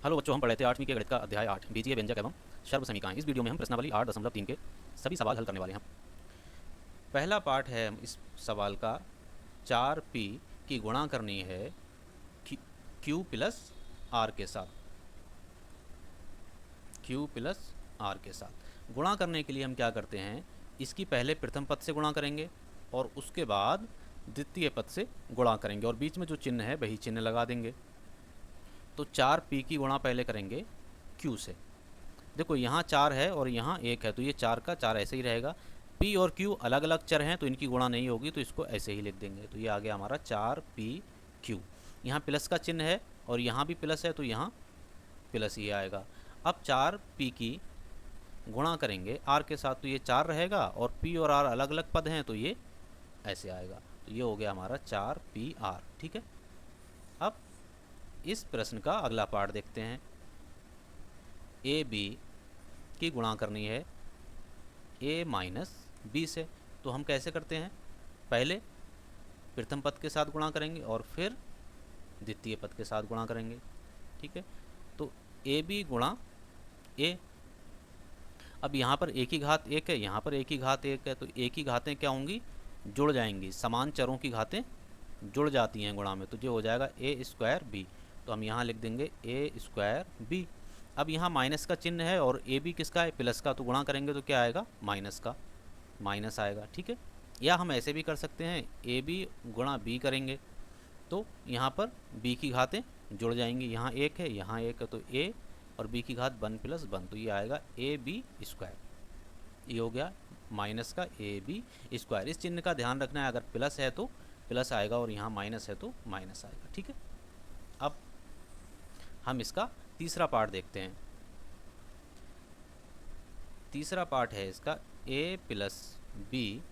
Hello बच्चों, हम पढ़े थे 8वीं के गणित का अध्याय 8 बीजीय व्यंजक एवं सर्व समीकरण। इस वीडियो में हम प्रश्नावली 8.3 के सभी सवाल हल करने वाले हैं। पहला पार्ट है इस सवाल का, 4p की गुणा करनी है q प्लस r के साथ। q प्लस r के साथ गुणा करने के लिए हम क्या करते हैं, इसकी पहले प्रथम पद से गुणा करेंगे और उसके बाद द्वितीय पद से गुणा करेंगे और बीच में जो चिन्ह है वही चिन्ह लगा देंगे। तो 4p की गुणा पहले करेंगे q से। देखो यहाँ 4 है और यहाँ 1 है, तो ये 4 का 4 ऐसे ही रहेगा। p और q अलग अलग चर हैं तो इनकी गुणा नहीं होगी, तो इसको ऐसे ही लिख देंगे। तो ये आ गया हमारा 4pq। यहाँ प्लस का चिन्ह है और यहाँ भी प्लस है, तो यहाँ प्लस ही आएगा। अब 4p की गुणा करेंगे r के साथ, तो ये 4 रहेगा और p और r अलग अलग पद हैं तो ये ऐसे आएगा। तो ये हो गया हमारा 4pr। ठीक है, अब इस प्रश्न का अगला पार्ट देखते हैं। ए बी की गुणा करनी है a माइनस बी से। तो हम कैसे करते हैं, पहले प्रथम पद के साथ गुणा करेंगे और फिर द्वितीय पद के साथ गुणा करेंगे। ठीक है, तो ए बी गुणा ए। अब यहाँ पर एक ही घात 1 है, यहाँ पर एक ही घात 1 है, तो एक ही घातें क्या होंगी, जुड़ जाएंगी। समान चरों की घातें जुड़ जाती हैं गुणा में, तो ये हो जाएगा ए स्क्वायर बी। तो हम यहाँ लिख देंगे ए स्क्वायर बी। अब यहाँ माइनस का चिन्ह है और ए बी किसका है, प्लस का, तो गुणा करेंगे तो क्या आएगा, माइनस का, माइनस आएगा। ठीक है, या हम ऐसे भी कर सकते हैं, ए बी गुणा बी करेंगे तो यहाँ पर बी की घातें जुड़ जाएंगी। यहाँ 1 है, यहाँ 1 है, तो ए और बी की घात 1 + 1, तो ये आएगा ए बी स्क्वायर। ये हो गया माइनस का ए बी स्क्वायर। इस चिन्ह का ध्यान रखना है, अगर प्लस है तो प्लस आएगा और यहाँ माइनस है तो माइनस आएगा। ठीक है, अब हम इसका तीसरा पार्ट देखते हैं। तीसरा पार्ट है इसका a प्लस बी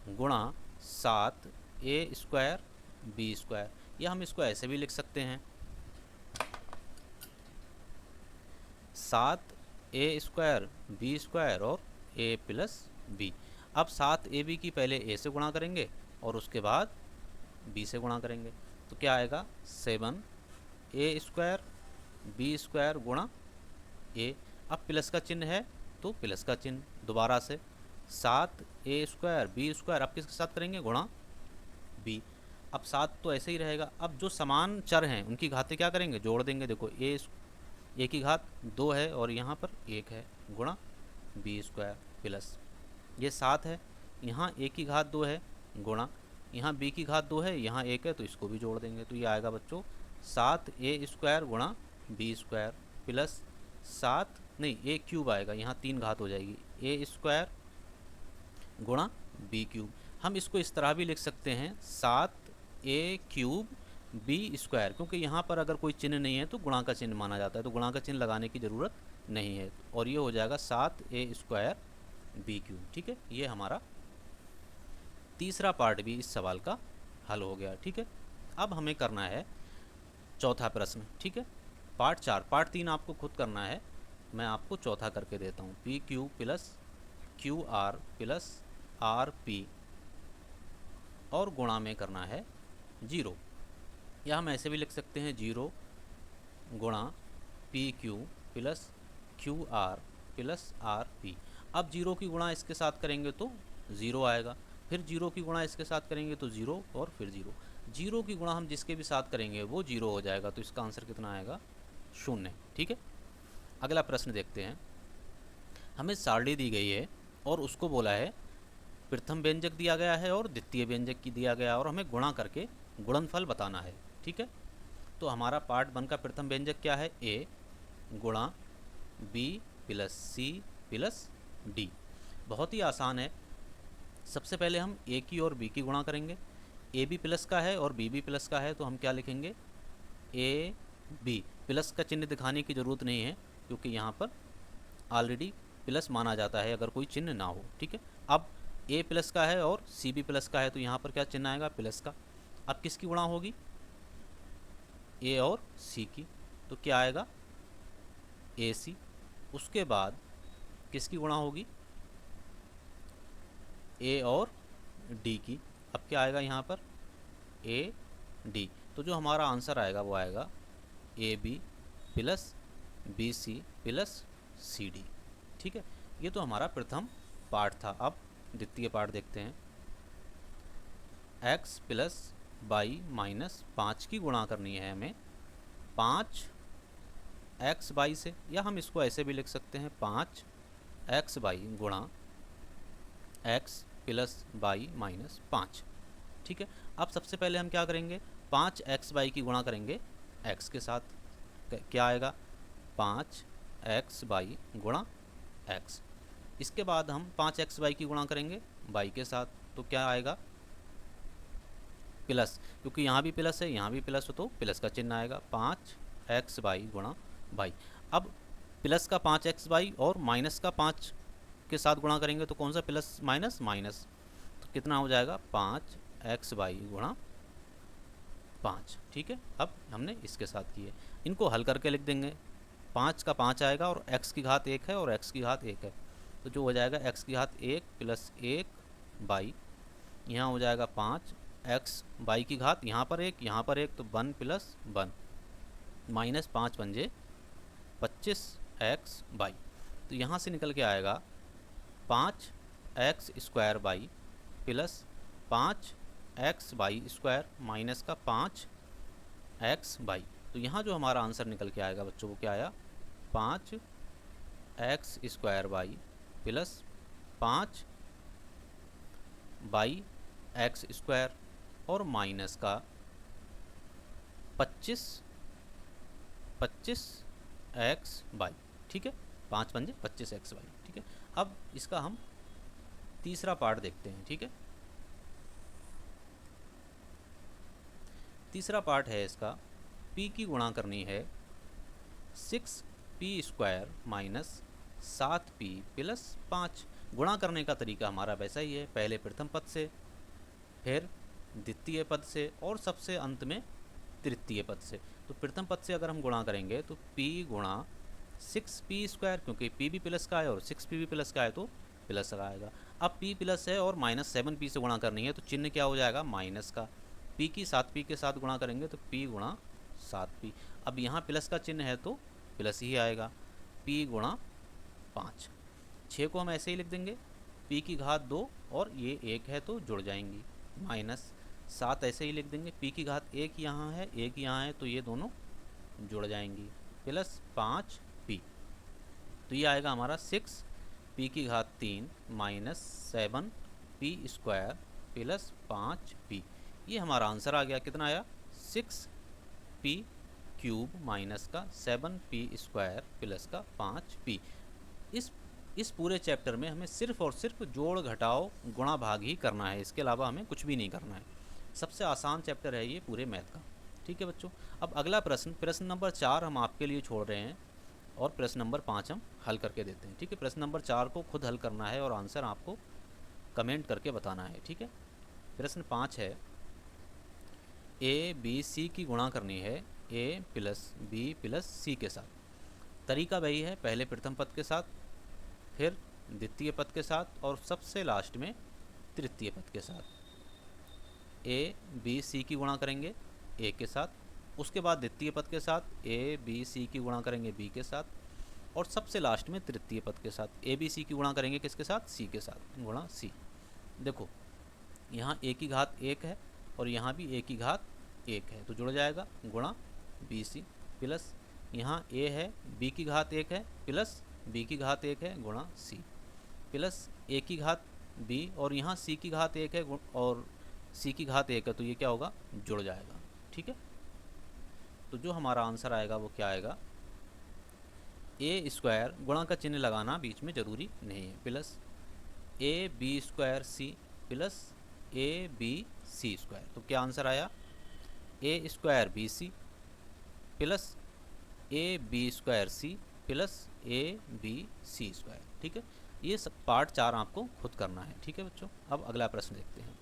गुणा 7a स्क्वायर बी स्क्वायर, या हम इसको ऐसे भी लिख सकते हैं 7a स्क्वायर बी स्क्वायर और a प्लस बी। अब 7ab की पहले a से गुणा करेंगे और उसके बाद b से गुणा करेंगे, तो क्या आएगा 7a स्क्वायर बी स्क्वायर गुणा a। अब प्लस का चिन्ह है तो प्लस का चिन्ह दोबारा से 7a स्क्वायर बी स्क्वायर, अब किसके साथ करेंगे, गुणा b। अब 7 तो ऐसे ही रहेगा। अब जो समान चर हैं उनकी घातें क्या करेंगे, जोड़ देंगे। देखो a की घात 2 है और यहाँ पर 1 है, गुणा बी स्क्वायर प्लस ये 7 है, यहाँ a की घात 2 है, गुणा यहाँ b की घात 2 है, यहाँ 1 है, तो इसको भी जोड़ देंगे। तो ये आएगा बच्चों 7a स्क्वायर गुणा बी स्क्वायर प्लस 7 नहीं a क्यूब आएगा, यहाँ 3 घात हो जाएगी, a स्क्वायर गुणा बी क्यूब। हम इसको इस तरह भी लिख सकते हैं 7a क्यूब बी स्क्वायर, क्योंकि यहाँ पर अगर कोई चिन्ह नहीं है तो गुणा का चिन्ह माना जाता है, तो गुणा का चिन्ह लगाने की ज़रूरत नहीं है, और ये हो जाएगा 7a स्क्वायर बी क्यूब। ठीक है, ये हमारा तीसरा पार्ट भी इस सवाल का हल हो गया। ठीक है, अब हमें करना है चौथा प्रश्न। ठीक है, पार्ट 4, पार्ट 3 आपको खुद करना है, मैं आपको चौथा करके देता हूँ। P Q plus Q R plus are P और गुणा में करना है 0, या हम ऐसे भी लिख सकते हैं 0 गुणा P Q plus Q R plus are P. अब 0 की गुणा इसके साथ करेंगे तो 0 आएगा, फिर 0 की गुणा इसके साथ करेंगे तो 0 और फिर 0। 0 की गुणा हम जिसके भी साथ करेंगे वो 0 हो जाएगा, तो इसका आंसर कितना आएगा, 0। ठीक है, अगला प्रश्न देखते हैं। हमें सारणी दी गई है और उसको बोला है प्रथम व्यंजक दिया गया है और द्वितीय व्यंजक की दिया गया है और हमें गुणा करके गुणनफल बताना है। ठीक है, तो हमारा पार्ट 1 का प्रथम व्यंजक क्या है, a गुणा b plus C plus D. बहुत ही आसान है। सबसे पहले हम a की और b की गुणा करेंगे। a b प्लस का है और b भी प्लस का है, तो हम क्या लिखेंगे, a b। प्लस का चिन्ह दिखाने की ज़रूरत नहीं है क्योंकि यहाँ पर ऑलरेडी प्लस माना जाता है अगर कोई चिन्ह ना हो। ठीक है, अब a प्लस का है और c भी प्लस का है, तो यहाँ पर क्या चिन्ह आएगा, प्लस का। अब किसकी गुणा होगी, a और c की, तो क्या आएगा ac। उसके बाद किसकी गुणा होगी, a और d की। अब क्या आएगा यहाँ पर, a d। तो जो हमारा आंसर आएगा वो आएगा ab plus B C plus C D. ठीक है, ये तो हमारा प्रथम पार्ट था। अब द्वितीय पार्ट देखते हैं। x प्लस बाई माइनस 5 की गुणा करनी है हमें 5 एक्स बाई से, या हम इसको ऐसे भी लिख सकते हैं 5 एक्स बाई गुणा x प्लस बाई माइनस 5। ठीक है, अब सबसे पहले हम क्या करेंगे, 5 एक्स बाई की गुणा करेंगे x के साथ। क्या आएगा, 5 एक्स बाई गुणा x। इसके बाद हम 5 एक्स बाई की गुणा करेंगे बाई के साथ, तो क्या आएगा, प्लस, क्योंकि यहाँ भी प्लस है यहाँ भी प्लस हो तो प्लस का चिन्ह आएगा, 5 एक्स बाई गुणा बाई। अब प्लस का 5 एक्स बाई और माइनस का 5 के साथ गुणा करेंगे तो कौन सा प्लस माइनस माइनस, तो कितना हो जाएगा 5 एक्स बाई गुणा 5। ठीक है, अब हमने इसके साथ किए, इनको हल करके लिख देंगे। 5 का 5 आएगा और x की घात 1 है और x की घात 1 है, तो जो हो जाएगा x की घात 1 प्लस 1 बाई, यहाँ हो जाएगा 5 x बाई की घात, यहाँ पर 1 तो 1 प्लस 1 माइनस 5 पंजे 25 एक्स बाई। तो यहाँ से निकल के आएगा 5 x square by plus 5 x by square minus का 5 एक्स बाई। तो यहाँ जो हमारा आंसर निकल के आएगा बच्चों वो क्या आया, 5 x square by plus 5 by x square और माइनस का 25 एक्स बाई। ठीक है, 5 पंजे 25 एक्स बाई। ठीक है, अब इसका हम तीसरा पार्ट देखते हैं। ठीक है, तीसरा पार्ट है इसका, p की गुणा करनी है 6p square minus 7p plus 5। गुणा करने का तरीका हमारा वैसा ही है, पहले प्रथम पद से, फिर द्वितीय पद से और सबसे अंत में तृतीय पद से। तो प्रथम पद से अगर हम गुणा करेंगे तो p गुणा 6p स्क्वायर, क्योंकि p भी प्लस का है और 6p भी प्लस का है तो प्लस का आएगा। अब p प्लस है और माइनस 7p से गुणा करनी है तो चिन्ह क्या हो जाएगा, माइनस का। p की 7p के साथ गुणा करेंगे तो p गुणा 7p। अब यहाँ प्लस का चिन्ह है तो प्लस ही आएगा, p गुणा 5। 6 को हम ऐसे ही लिख देंगे, p की घात 2 और ये 1 है तो जुड़ जाएंगी, माइनस 7 ऐसे ही लिख देंगे, p की घात 1 यहाँ है 1 यहाँ है तो ये दोनों जुड़ जाएंगी, प्लस 5p। तो ये आएगा हमारा 6 p की घात 3 minus 7p square plus 5p। ये हमारा आंसर आ गया, कितना आया, 6p क्यूब माइनस का 7p स्क्वायर प्लस का 5p। इस पूरे चैप्टर में हमें सिर्फ और सिर्फ जोड़ घटाव गुणा भाग ही करना है, इसके अलावा हमें कुछ भी नहीं करना है। सबसे आसान चैप्टर है ये पूरे मैथ का। ठीक है बच्चों, अब अगला प्रश्न नंबर 4 हम आपके लिए छोड़ रहे हैं और प्रश्न नंबर 5 हम हल करके देते हैं। ठीक है, प्रश्न नंबर 4 को खुद हल करना है और आंसर आपको कमेंट करके बताना है। ठीक है, प्रश्न 5 है, ए बी सी की गुणा करनी है a प्लस बी प्लस सी के साथ। तरीका वही है, पहले प्रथम पद के साथ, फिर द्वितीय पद के साथ और सबसे लास्ट में तृतीय पद के साथ। a b c की गुणा करेंगे a के साथ, उसके बाद द्वितीय पद के साथ a b c की गुणा करेंगे b के साथ और सबसे लास्ट में तृतीय पद के साथ a b c की गुणा करेंगे किसके साथ, c के साथ, गुणा c। देखो यहाँ a की घात 1 है और यहाँ भी a की घात 1 है तो जुड़ जाएगा, गुणा bc प्लस यहाँ a है b की घात 1 है प्लस b की घात 1 है गुणा c प्लस a की घात b और यहाँ c की घात 1 है और c की घात 1 है तो ये क्या होगा, जुड़ जाएगा। ठीक है, तो जो हमारा आंसर आएगा वो क्या आएगा, a स्क्वायर, गुणा का चिन्ह लगाना बीच में ज़रूरी नहीं है, plus a b square c plus a b c square. तो क्या आंसर आया, a square B C plus a b square c plus a b c square. ठीक है, ये सब पार्ट 4 आपको खुद करना है। ठीक है बच्चों, अब अगला प्रश्न देखते हैं।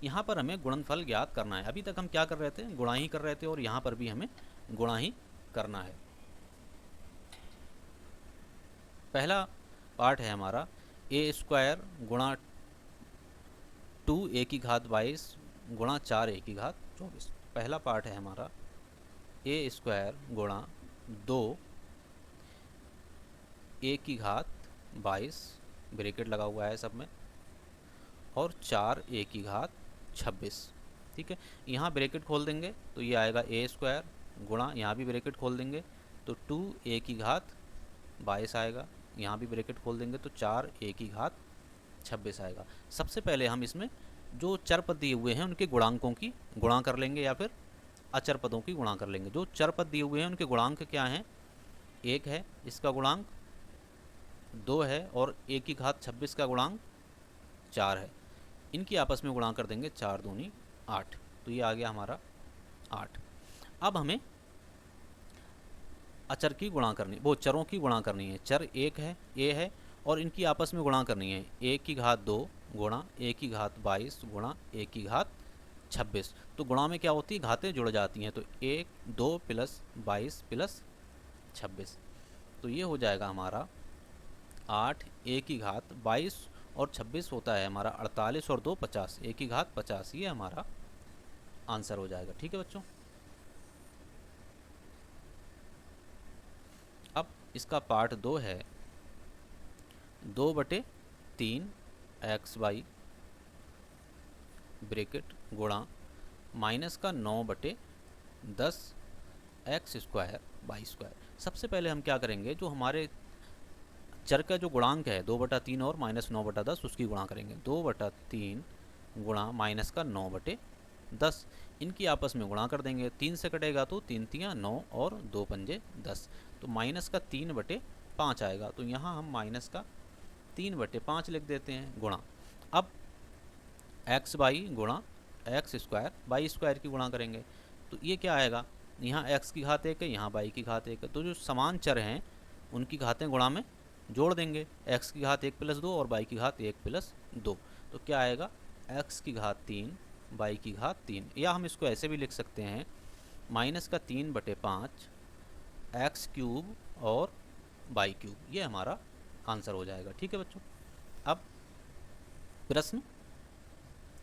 यहाँ पर हमें गुणनफल ज्ञात करना है। अभी तक हम क्या कर रहे थे, गुणा ही कर रहे थे और यहाँ पर भी हमें गुणा ही करना है। पहला पार्ट है हमारा a स्क्वायर गुणा 2a की घात 22 गुणा 4a की घात 24। पहला पार्ट है हमारा a स्क्वायर गुणा 2 a की घात 22 ब्रैकेट लगा हुआ है सब में, और 4 a की घात 26। ठीक है, यहाँ ब्रैकेट खोल देंगे तो ये आएगा a स्क्वायर गुणा, यहाँ भी ब्रैकेट खोल देंगे तो 2a की घात 22 आएगा, यहाँ भी ब्रैकेट खोल देंगे तो 4a की घात 26 आएगा। सबसे पहले हम इसमें जो चर पद दिए हुए हैं उनके गुणांकों की गुणा कर लेंगे या फिर अचर पदों की गुणा कर लेंगे। जो चर पद दिए हुए हैं उनके गुणांक क्या हैं, 1 है, इसका गुणांक 2 है, और a की घात 26 का गुणांक 4 है। इनकी आपस में गुणा कर देंगे, 4 दूनी 8, तो ये आ गया हमारा 8। अब हमें अचर की गुणा करनी, वो चरों की गुणा करनी है। चर 1 है, a है, और इनकी आपस में गुणा करनी है, a की घात 2 गुणा a की घात 22 गुणा a की घात 26। तो गुणा में क्या होती है, घातें जुड़ जाती हैं, तो 1 2 प्लस 22 प्लस 26, तो ये हो जाएगा हमारा 8 a की घात 22 और 26 होता है हमारा 48 और 2 50, a की घात 50, ये हमारा आंसर हो जाएगा। ठीक है बच्चों, अब इसका पार्ट 2 है, 2/3 x/, ब्रैकेट गुणा माइनस का 9/10 x स्क्वायर वाई स्क्वायर। सबसे पहले हम क्या करेंगे, जो हमारे चर का जो गुणांक है 2/3 और माइनस 9/10 उसकी गुणा करेंगे। 2/3 गुणा माइनस का 9/10, इनकी आपस में गुणा कर देंगे, 3 से कटेगा तो 3 तियाँ 9 और 2 पंजे 10, तो माइनस का 3/5 आएगा। तो यहाँ हम माइनस का 3/5 लिख देते हैं गुणा। अब x/y गुणा x स्क्वायर वाई स्क्वायर की गुणा करेंगे, तो ये क्या आएगा, यहाँ x की घात 1 है, यहाँ y की घात 1 है, तो जो समान चर हैं उनकी घातें गुणा में जोड़ देंगे, x की घात 1 + 2 और y की घात 1 + 2, तो क्या आएगा, x की घात 3 y की घात 3, या हम इसको ऐसे भी लिख सकते हैं, माइनस का 3/5 x क्यूब और y क्यूब, ये हमारा आंसर हो जाएगा। ठीक है बच्चों, अब प्रश्न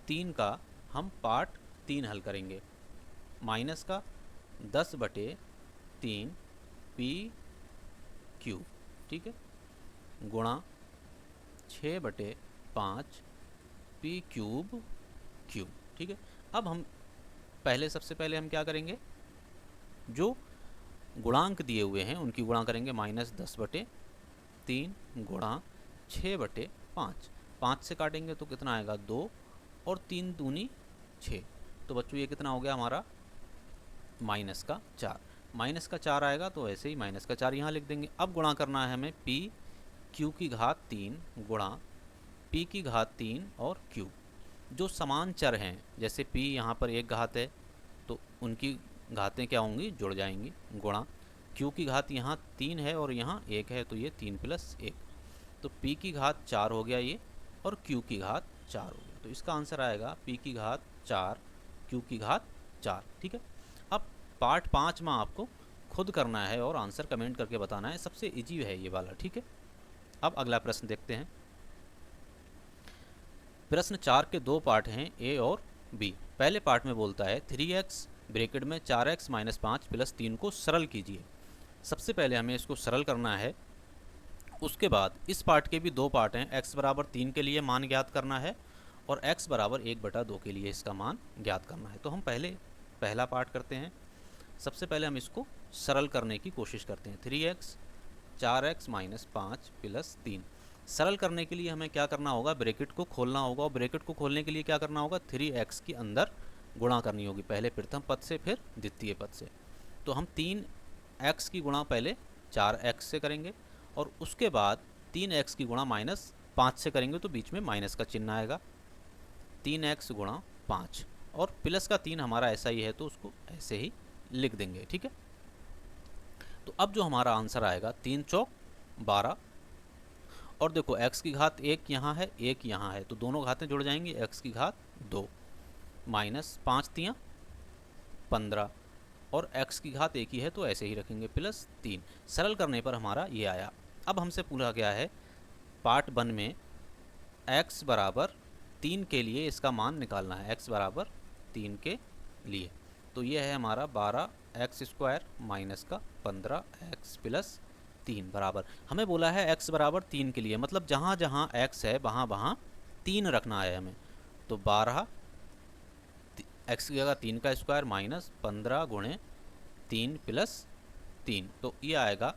3 का हम पार्ट 3 हल करेंगे। माइनस का 10/3 p क्यूब, ठीक है, गुणा 6/5 p क्यूब क्यूब। ठीक है, अब हम सबसे पहले हम क्या करेंगे, जो गुणांक दिए हुए हैं उनकी गुणा करेंगे, -10/3 गुणा 6/5, 5 से काटेंगे तो कितना आएगा, 2, और 3 दूनी 6, तो बच्चों ये कितना हो गया हमारा, -4। -4 आएगा तो ऐसे ही -4 यहाँ लिख देंगे। अब गुणा करना है हमें p q की घात 3 गुणा p की घात 3 और q। जो समान चर हैं, जैसे p यहाँ पर 1 घात है तो उनकी घातें क्या होंगी, जुड़ जाएंगी, गुणा q की घात यहाँ 3 है और यहाँ 1 है, तो ये 3 + 1, तो p की घात 4 हो गया ये, और q की घात 4 हो गया, तो इसका आंसर आएगा p की घात 4 q की घात 4। ठीक है, अब पार्ट 5 में आपको खुद करना है और आंसर कमेंट करके बताना है, सबसे इजी है ये वाला। ठीक है, अब अगला प्रश्न देखते हैं। प्रश्न 4 के 2 पार्ट हैं, ए और बी। पहले पार्ट में बोलता है 3x ब्रैकेट में 4x - 5 + 3 को सरल कीजिए। सबसे पहले हमें इसको सरल करना है, उसके बाद इस पार्ट के भी 2 पार्ट हैं, x = 3 के लिए मान ज्ञात करना है और x = 1/2 के लिए इसका मान ज्ञात करना है। तो हम पहला पार्ट करते हैं। सबसे पहले हम इसको सरल करने की कोशिश करते हैं। 3x 4x - 5 + 3, सरल करने के लिए हमें क्या करना होगा, ब्रैकेट को खोलना होगा, और ब्रैकेट को खोलने के लिए क्या करना होगा, 3x के अंदर गुणा करनी होगी, पहले प्रथम पद से फिर द्वितीय पद से। तो हम 3x की गुणा पहले 4x से करेंगे और उसके बाद 3x की गुणा -5 से करेंगे, तो बीच में माइनस का चिन्ह आएगा, 3x × 5, और प्लस का 3 हमारा ऐसा ही है तो उसको ऐसे ही लिख देंगे। ठीक है, तो अब जो हमारा आंसर आएगा 3 चौक 12, और देखो x की घात 1 यहाँ है, 1 यहाँ है, तो दोनों घातें जुड़ जाएंगी, x की घात 2 -5 तियाँ 15, और x की घात 1 ही है तो ऐसे ही रखेंगे, +3। सरल करने पर हमारा ये आया। अब हमसे पूछा गया है पार्ट 1 में x = 3 के लिए इसका मान निकालना है, x = 3 के लिए, तो ये है हमारा 12x² - 15x प्लस 3 बराबर, हमें बोला है x बराबर 3 के लिए, मतलब जहाँ जहाँ x है वहाँ वहाँ 3 रखना है हमें। तो 12 x की जगह 3 का स्क्वायर माइनस 15 गुणे 3 प्लस 3, तो ये आएगा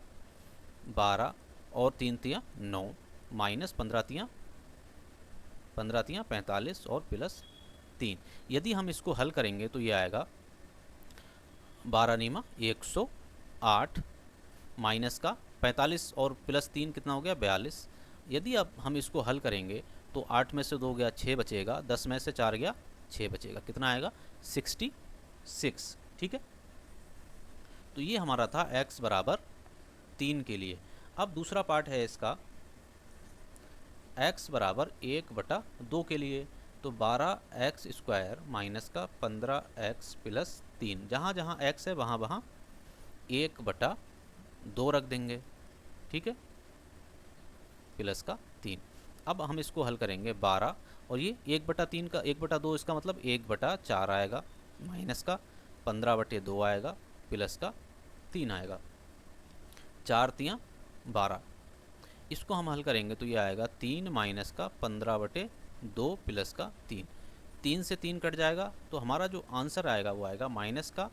12 और 3 तियाँ 9 माइनस 15 तियाँ 45 और प्लस 3। यदि हम इसको हल करेंगे तो ये आएगा 12 नीमा 108 माइनस का 45 और प्लस 3 कितना हो गया 42। यदि अब हम इसको हल करेंगे तो 8 में से 2 गया 6 बचेगा, 10 में से 4 गया 6 बचेगा, कितना आएगा 66। ठीक है, तो ये हमारा था x बराबर 3 के लिए। अब दूसरा पार्ट है इसका x बराबर 1/2 के लिए, तो 12x स्क्वायर माइनस का 15x प्लस 3, जहाँ जहाँ x है वहाँ वहाँ 1/2 रख देंगे। ठीक है, प्लस का 3। अब हम इसको हल करेंगे 12 और ये 1/3 का 1/2, इसका मतलब 1/4 आएगा, माइनस का 15/2 आएगा, प्लस का 3 आएगा, 4 तियाँ 12। इसको हम हल करेंगे तो ये आएगा 3 माइनस का 15/2 प्लस का 3, 3 से 3 कट जाएगा, तो हमारा जो आंसर आएगा वो आएगा माइनस का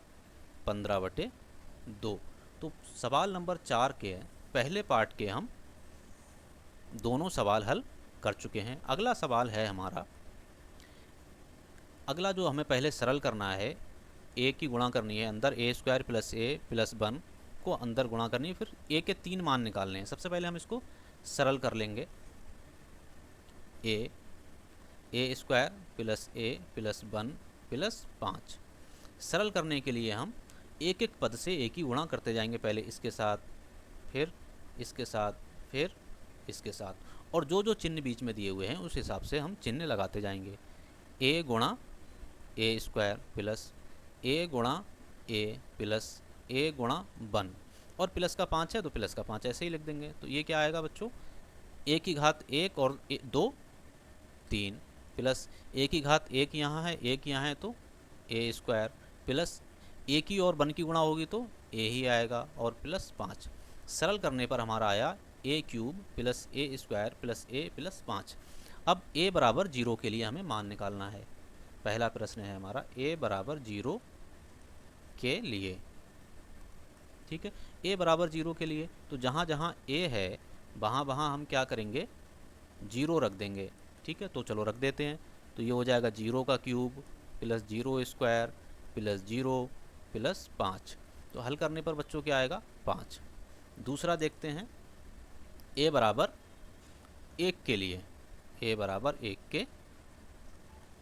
15/2। तो सवाल नंबर 4 के पहले पार्ट के हम दोनों सवाल हल कर चुके हैं। अगला सवाल है हमारा, अगला जो हमें पहले सरल करना है, a की गुणा करनी है, अंदर a square plus a plus 1 को अंदर गुणा करनी है, फिर a के 3 मान निकालने हैं। सबसे पहले हम इसको सरल कर लेंगे, a square plus a plus 1 plus 5। सरल करने के लिए हम एक एक पद से a की गुणा करते जाएंगे, पहले इसके साथ, फिर इसके साथ, फिर इसके साथ, और जो जो चिन्ह बीच में दिए हुए हैं उस हिसाब से हम चिन्ह लगाते जाएंगे। a गुणा a स्क्वायर प्लस a गुणा a प्लस a गुणा 1, और प्लस का 5 है तो प्लस का 5 ऐसे ही लिख देंगे। तो ये क्या आएगा बच्चों, a की घात 1 और 2 3 प्लस a की घात 1 यहाँ है 1 यहाँ है तो a स्क्वायर प्लस a की और 1 की गुणा होगी तो a ही आएगा, और प्लस 5। सरल करने पर हमारा आया a cube plus a square plus a plus 5। अब a बराबर 0 के लिए हमें मान निकालना है। पहला प्रश्न है हमारा a बराबर 0 के लिए। ठीक है, a बराबर 0 के लिए, तो जहाँ जहाँ a है वहाँ वहाँ हम क्या करेंगे 0 रख देंगे। ठीक है, तो चलो रख देते हैं। तो ये हो जाएगा 0 का cube plus 0 square plus 0 plus 5। तो हल करने पर बच्चों क्या आएगा 5। दूसरा देखते हैं a बराबर 1 के लिए, a बराबर 1 के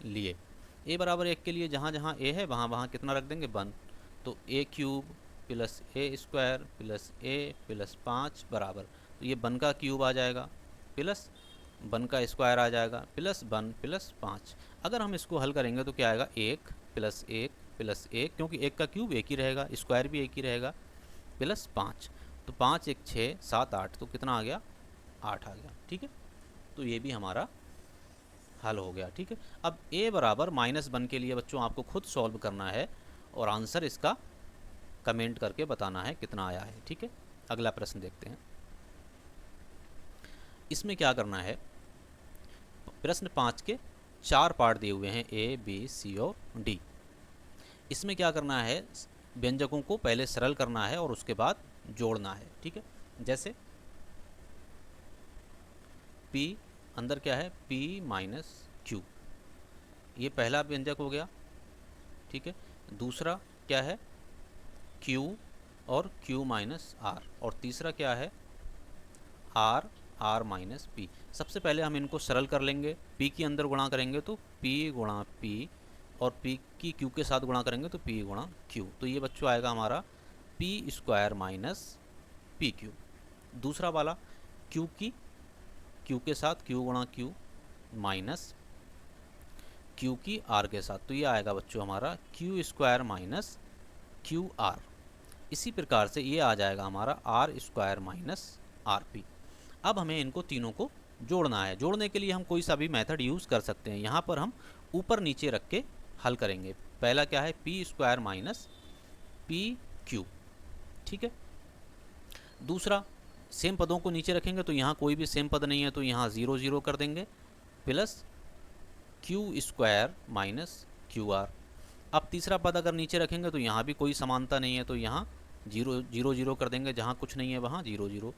लिए, a बराबर 1 के लिए जहाँ जहाँ a है वहाँ वहाँ कितना रख देंगे 1। तो a cube plus a square plus a plus 5 बराबर, तो ये 1 का क्यूब आ जाएगा प्लस 1 का स्क्वायर आ जाएगा प्लस 1 प्लस 5। अगर हम इसको हल करेंगे तो क्या आएगा 1 प्लस 1 प्लस 1, क्योंकि 1 का क्यूब 1 ही रहेगा, स्क्वायर भी 1 ही रहेगा, प्लस 5। तो 5 1 6 7 8, तो कितना आ गया 8 आ गया। ठीक है, तो ये भी हमारा हल हो गया। ठीक है, अब a बराबर -1 के लिए बच्चों आपको खुद सॉल्व करना है और आंसर इसका कमेंट करके बताना है कितना आया है। ठीक है, अगला प्रश्न देखते हैं। इसमें क्या करना है, प्रश्न 5 के 4 पार्ट दिए हुए हैं a b c और d। इसमें क्या करना है, व्यंजकों को पहले सरल करना है और उसके बाद जोड़ना है। ठीक है, जैसे p अंदर क्या है p माइनस q, ये पहला व्यंजक हो गया। ठीक है, दूसरा क्या है q और q माइनस r, और तीसरा क्या है r r माइनस p। सबसे पहले हम इनको सरल कर लेंगे, p के अंदर गुणा करेंगे तो p गुणा p, और p की q के साथ गुणा करेंगे तो p गुणा q। तो ये बच्चों आएगा हमारा p square minus p cube. दूसरा वाला q की q के साथ q गुणा q माइनस q की r के साथ, तो ये आएगा बच्चों हमारा q square minus Q R. इसी प्रकार से ये आ जाएगा हमारा R square minus R P. अब हमें इनको तीनों को जोड़ना है। जोड़ने के लिए हम कोई सा भी मेथड यूज़ कर सकते हैं। यहाँ पर हम ऊपर नीचे रख के हल करेंगे। पहला क्या है P square minus P cube. ठीक है, दूसरा, सेम पदों को नीचे रखेंगे तो यहाँ कोई भी सेम पद नहीं है तो यहाँ 0 0 कर देंगे, plus Q square minus Q are. अब तीसरा पद अगर नीचे रखेंगे तो यहाँ भी कोई समानता नहीं है तो यहाँ 0 0 0 कर देंगे, जहाँ कुछ नहीं है वहाँ 0 0,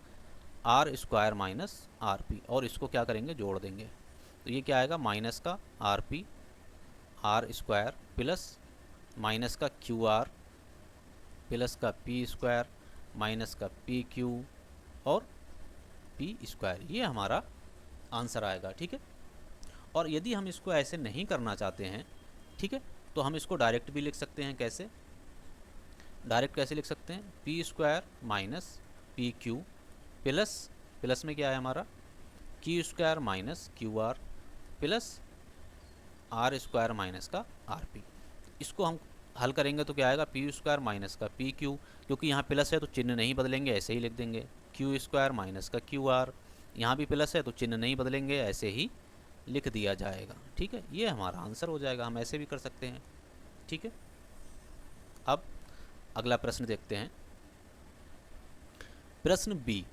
R square minus R P, और इसको क्या करेंगे, जोड़ देंगे। तो ये क्या आएगा, माइनस का R P R square plus minus का क्यू आर प्लस का पी स्क्वायर माइनस का पी क्यू और पी स्क्वायर, ये हमारा आंसर आएगा। ठीक है, और यदि हम इसको ऐसे नहीं करना चाहते हैं, ठीक है, तो हम इसको डायरेक्ट भी लिख सकते हैं। कैसे, डायरेक्ट कैसे लिख सकते हैं, P square minus P Q plus, plus में क्या है हमारा, Q square minus Q R plus R square minus का आर पी। इसको हम हल करेंगे तो क्या आएगा, पी स्क्वायर माइनस का पी क्यू, क्योंकि यहाँ प्लस है तो चिन्ह नहीं बदलेंगे, ऐसे ही लिख देंगे। क्यू स्क्वायर माइनस का क्यू आर, यहाँ भी प्लस है तो चिन्ह नहीं बदलेंगे, ऐसे ही लिख दिया जाएगा। ठीक है, ये हमारा आंसर हो जाएगा। हम ऐसे भी कर सकते हैं। ठीक है, अब अगला प्रश्न देखते हैं। प्रश्न बी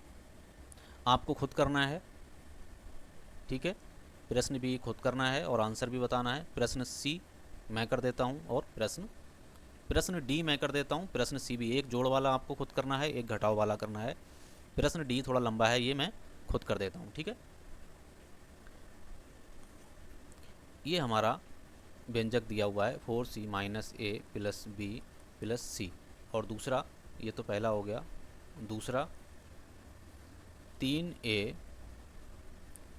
आपको खुद करना है। ठीक है, प्रश्न बी खुद करना है और आंसर भी बताना है। प्रश्न सी मैं कर देता हूँ और प्रश्न डी मैं कर देता हूँ। प्रश्न सी भी एक जोड़ वाला आपको खुद करना है, एक घटाव वाला करना है। प्रश्न डी थोड़ा लंबा है, ये मैं खुद कर देता हूँ। ठीक है, ये हमारा व्यंजक दिया हुआ है 4c माइनस ए प्लस बी प्लस सी, और दूसरा, ये तो पहला हो गया, दूसरा 3a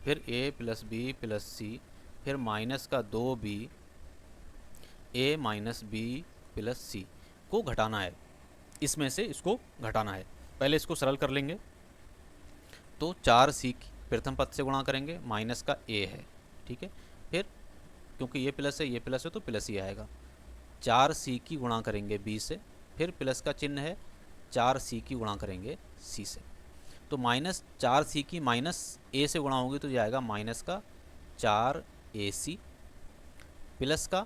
फिर a plus B plus C फिर माइनस का 2b a minus B plus C को घटाना है। इसमें से इसको घटाना है। पहले इसको सरल कर लेंगे तो 4c प्रथम पद से गुणा करेंगे, माइनस का a है। ठीक है, फिर क्योंकि ये प्लस है तो प्लस ही आएगा। 4c की गुणा करेंगे b से, फिर प्लस का चिन्ह है, 4c की गुणा करेंगे c से। तो माइनस 4c की माइनस a से गुणा होगी तो ये आएगा माइनस का 4ac प्लस का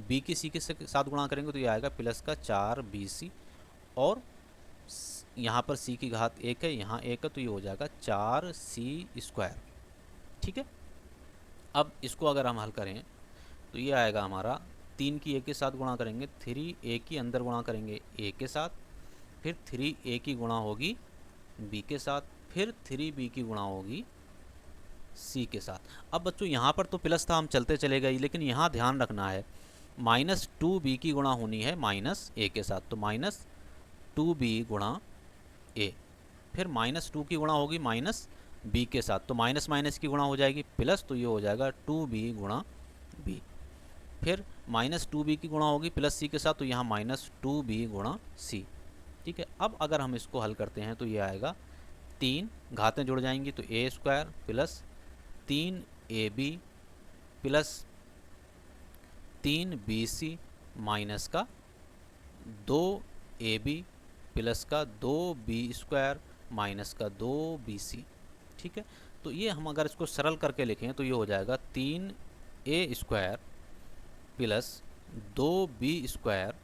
b की c के साथ गुणा करेंगे तो ये आएगा प्लस का 4bc, और यहाँ पर c की घात 1 है, यहाँ 1 है तो ये हो जाएगा 4c स्क्वायर। ठीक है, अब इसको अगर हम हल करें तो ये आएगा हमारा 3 की a के साथ गुणा करेंगे, 3a की अंदर गुणा करेंगे a के साथ, फिर 3a की गुणा होगी b के साथ, फिर 3b की गुणा होगी c के साथ। अब बच्चों यहाँ पर तो प्लस था, हम चलते चले गए, लेकिन यहाँ ध्यान रखना है माइनस 2b की गुणा होनी है माइनस a के साथ, तो माइनस 2b गुणा a, फिर माइनस 2 की गुणा होगी माइनस b के साथ, तो माइनस माइनस की गुणा हो जाएगी प्लस, तो ये हो जाएगा 2b गुणा b, फिर माइनस 2b की गुणा होगी प्लस c के साथ, तो यहाँ माइनस 2b गुणा c। ठीक है, अब अगर हम इसको हल करते हैं तो ये आएगा 3 घातें जुड़ जाएंगी तो a square plus 3ab plus 3bc minus का 2ab प्लस का 2b स्क्वायर माइनस का 2bc। ठीक है, तो ये हम अगर इसको सरल करके लिखें तो ये हो जाएगा 3a square plus 2b square,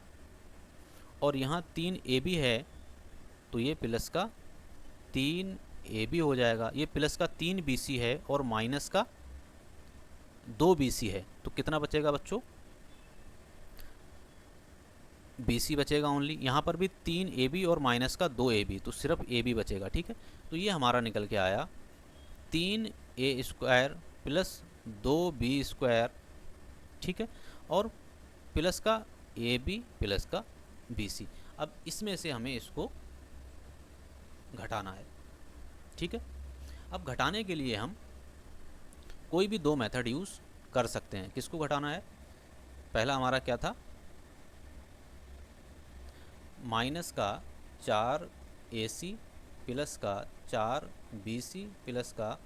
और यहाँ 3ab है तो ये प्लस का 3ab हो जाएगा, ये प्लस का 3bc है और माइनस का 2bc है, तो कितना बचेगा बच्चों, bc बचेगा ओनली। यहाँ पर भी 3ab और माइनस का 2ab, तो सिर्फ ab बचेगा। ठीक है, तो ये हमारा निकल के आया 3a square plus 2b square. ठीक है, और प्लस का ab प्लस का bc। अब इसमें से हमें इसको घटाना है। ठीक है, अब घटाने के लिए हम कोई भी दो मेथड यूज़ कर सकते हैं। किसको घटाना है, पहला हमारा क्या था, माइनस का 4ac प्लस का 4bc प्लस का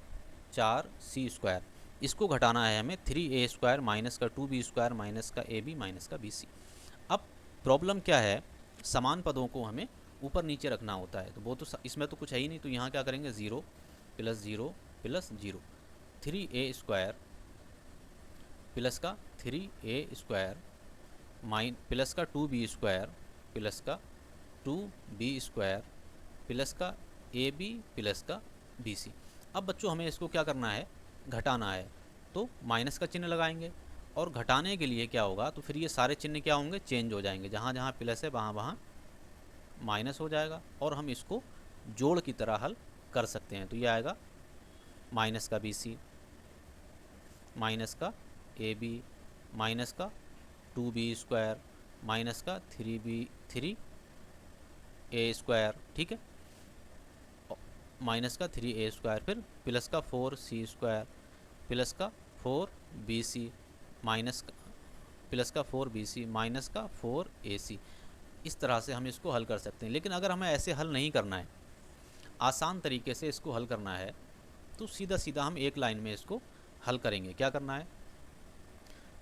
4c स्क्वायर, इसको घटाना है हमें 3a स्क्वायर माइनस का 2b स्क्वायर माइनस का ab माइनस का bc। अब प्रॉब्लम क्या है, समान पदों को हमें ऊपर नीचे रखना होता है, तो वो तो इसमें तो कुछ है ही नहीं, तो यहाँ क्या करेंगे 0 plus 0 plus 0, 3a square plus का 3a स्क्वायर प्लस का 2b स्क्वायर प्लस का 2b स्क्वायर प्लस का ए बी प्लस का बी सी। अब बच्चों हमें इसको क्या करना है, घटाना है, तो माइनस का चिन्ह लगाएंगे और घटाने के लिए क्या होगा, तो फिर ये सारे चिन्ह क्या होंगे, चेंज हो जाएंगे, जहाँ जहाँ प्लस है वहाँ वहाँ माइनस हो जाएगा और हम इसको जोड़ की तरह हल कर सकते हैं। तो ये आएगा माइनस का बी सी, माइनस का ए बी, माइनस का 2b² माइनस का 3 ए स्क्वायर, ठीक है, माइनस का 3a² फिर प्लस का 4c² प्लस का 4bc माइनस प्लस का 4bc माइनस का 4ac। इस तरह से हम इसको हल कर सकते हैं। लेकिन अगर हमें ऐसे हल नहीं करना है, आसान तरीके से इसको हल करना है, तो सीधा सीधा हम एक लाइन में इसको हल करेंगे। क्या करना है,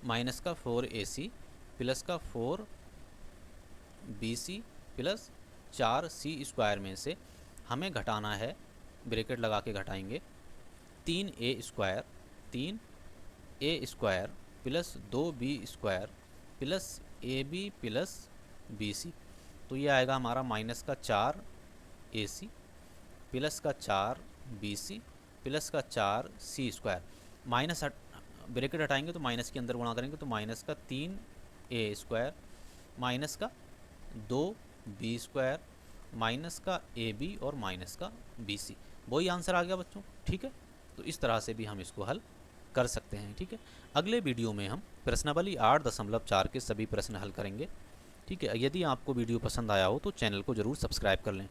माइनस का 4ac प्लस का 4bc प्लस 4c² में से हमें घटाना है, ब्रैकेट लगा के घटाएंगे, 3a² plus 2b² plus ab plus bc। तो ये आएगा हमारा माइनस का 4ac प्लस का 4bc प्लस का 4c²। माइनस ब्रैकेट हटाएंगे तो माइनस के अंदर गुणा करेंगे, तो माइनस का 3a² माइनस का 2b² माइनस का ab और माइनस का bc। वही आंसर आ गया बच्चों, ठीक है। तो इस तरह से भी हम इसको हल कर सकते हैं, ठीक है। अगले वीडियो में हम प्रश्नावली 8.4 के सभी प्रश्न हल करेंगे, ठीक है। यदि आपको वीडियो पसंद आया हो तो चैनल को ज़रूर सब्सक्राइब कर लें।